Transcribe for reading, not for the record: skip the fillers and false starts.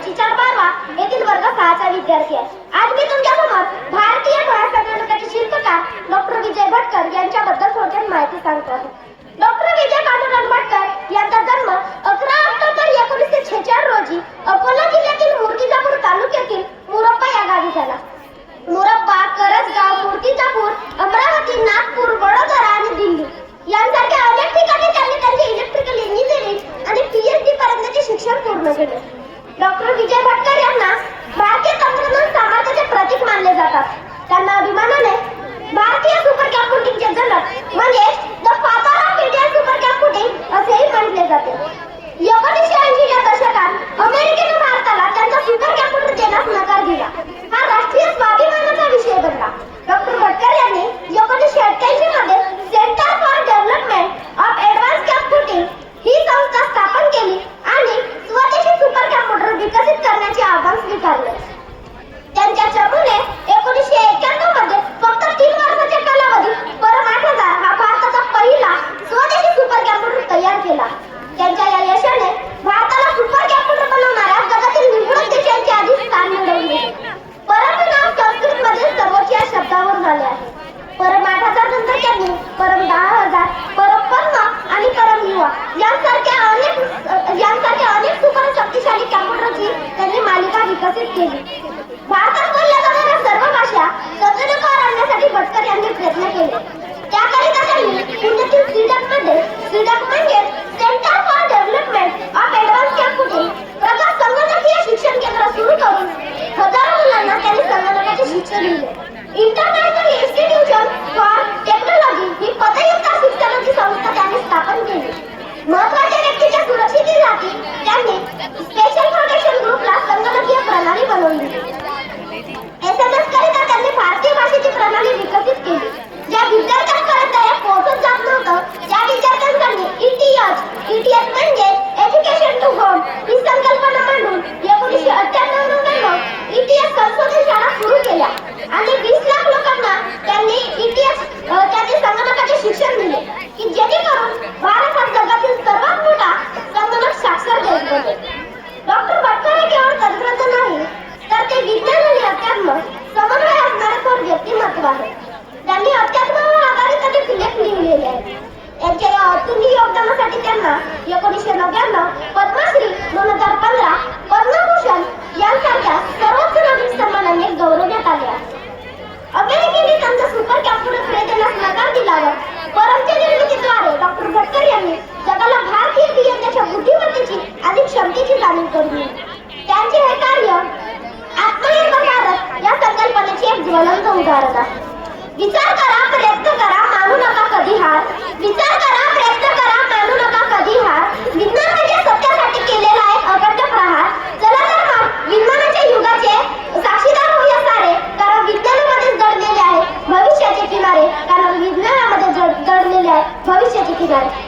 चिचाळपाडवा येथील वर्ग 6चा विद्यार्थी आहे. आज मी तुमच्यासमोर भारतीय महासंगणकाचे शिल्पकार डॉक्टर विजय भटकर यांच्याबद्दल थोडक्यात माहिती सांगतो आहे. डॉक्टर विजय पांडुरंग भटकर यांचा जन्म 11 ऑक्टोबर 1946 रोजी अकोला जिल्ह्यातील मूर्तिजापूर तालुक्यातील मुरब्बा या गावी झाला. मुरब्बा, करंजगाव, मूर्तिजापूर, अमरावती, नागपूर, वडोदरा आणि दिल्ली यांसारख्या अनेक ठिकाणी त्यांनी त्यांचे इलेक्ट्रिकल इंजिनिअरिंग आणि PhD पर्यंतचे शिक्षण पूर्ण केले. डॉक्टर विजय भटकर यांना भारतीय तंत्रज्ञान सामर्थ्याचे प्रतीक मानले जातात. त्यांना अभिमानाने भारतीय सुपर कॉम्प्युटिंगचे जनक म्हणजे the father of Indian super computing असेही म्हटले जाते. 1980 च्या दशकात अमेरिकेने भारताला त्यांचा सुपर कॉम्प्युटर देण्यास नकार दिला. हा राष्ट्रीय स्वाभिमानाचा विषय बनला. डॉक्टर भटकर यांनी 1988 मध्ये centre for development of advanced computing ही संस्था स्थापन केली आणि स्वदेशी सुपर कॉम्प्युटर विकसित करण्याचे आव्हान स्वीकारले. त्यांच्या चमूने 1991 मध्ये फक्त 3 वर्षाच्या कालावधीत परम 8000 हा भारताचा पहिला स्वदेशी सुपर कॉम्प्युटर तयार केला. त्यांच्या या यशाने भारताला सुपर कॉम्प्युटर बनवणाऱ्या जगातील निवडक देशांचे आधी स्थान मिळवले. परम नाव संस्कृत मध्ये सर्वोच्च या शब्दावरून आले आहे. परम 8000 नंतर त्यांनी परम 10000, परम 50 आणि परम युवा यांसारख्या अनेक सुपर शक्तिशाली कॉम्प्युटरची त्यांनी मालिका विकसित केली. भारतात बोलल्या जाणाऱ्या सर्व भाषा संगणकावर आणण्यासाठी भटकर यांनी प्रयत्न केले. त्याकरिता त्यांनी पुण्यातील सीडक म्हणजे centre for development of advanced computing प्रगत संगणकीय शिक्षण केंद्र सुरू करून हजारो मुलांना त्यांनी संगणकाचे शिक्षण दिले. इंटरनॅशनल इन्स्टिट्यूशन फॉर टेक्नॉलॉजी ही पदव्युत्तर शिक्षणाची संस्था त्यांनी स्थापन केली. महत्त्वाच्या व्यक्तीच्या सुरक्षेसाठी त्यांनी स्पेशल प्रोटेक्शन ग्रुपला संगणकीय प्रणाली बनवली. SMS करिता त्यांनी भारतीय भाषेची प्रणाली विकसित केली. ज्या विद्यार्थ्यांपर्यंत हे पोहोचत जात नव्हतं त्या विद्यार्थ्यांसाठी ETH म्हणजे एज्युकेशन टू होम ही संकल्पना मांडून 1998 ETH संशोधन शाळा सुरू केल्या आणि 20 लाख लोकांना त्यांनी त्यांनी संगणकाचे शिक्षण दिले की जेणेकरून भारत हा जगातील सर्वात मोठा संगणक साक्षर देश बनेल. डॉक्टर भटकर हे केवळ तंत्रज्ञ नाही तर ते विज्ञान आणि अध्यात्म समन्वय असणारे थोर व्यक्तिमत्व आहे. त्यांनी अध्यात्मावर आधारित अनेक लेख लिहिलेले आहेत. त्यांच्या या अतुलनीय योगदानासाठी त्यांना 1999 पद्मश्री, 2015 पद्मभूषण यांसारख्या सर्वोच्च नागरिक सन्मानाने गौरवण्यात आले आहे. अमेरिकेने त्यांचा सुपर कॉम्प्युटर खरेदीस नकार दिल्यावर परमच्या निर्मितीद्वारे डॉक्टर भटकर यांनी जगाला भारतीय बियाण्याच्या बुद्धिमत्तेची आणि क्षमतेची जाणीव करून दिली. त्यांचे हे कार्य आत्मनिर्भर भारत या संकल्पनेचे एक ज्वलंत उदाहरण आहे. विचार करा, प्रयत्न करा, मानू नका कधी हार. विचार करा, प्रयत्न करा, मानू नका कधी हार. विज्ञान म्हणजे सत्यासाठी केलेला एक अखंड प्रहार. चला तर मग विज्ञानाच्या युगाचे साक्षीदार होऊया सारे, कारण विज्ञानामध्ये दडलेले आहे भविष्याचे किनारे. कारण विज्ञानामध्ये दडलेले आहे भविष्याचे किनारे.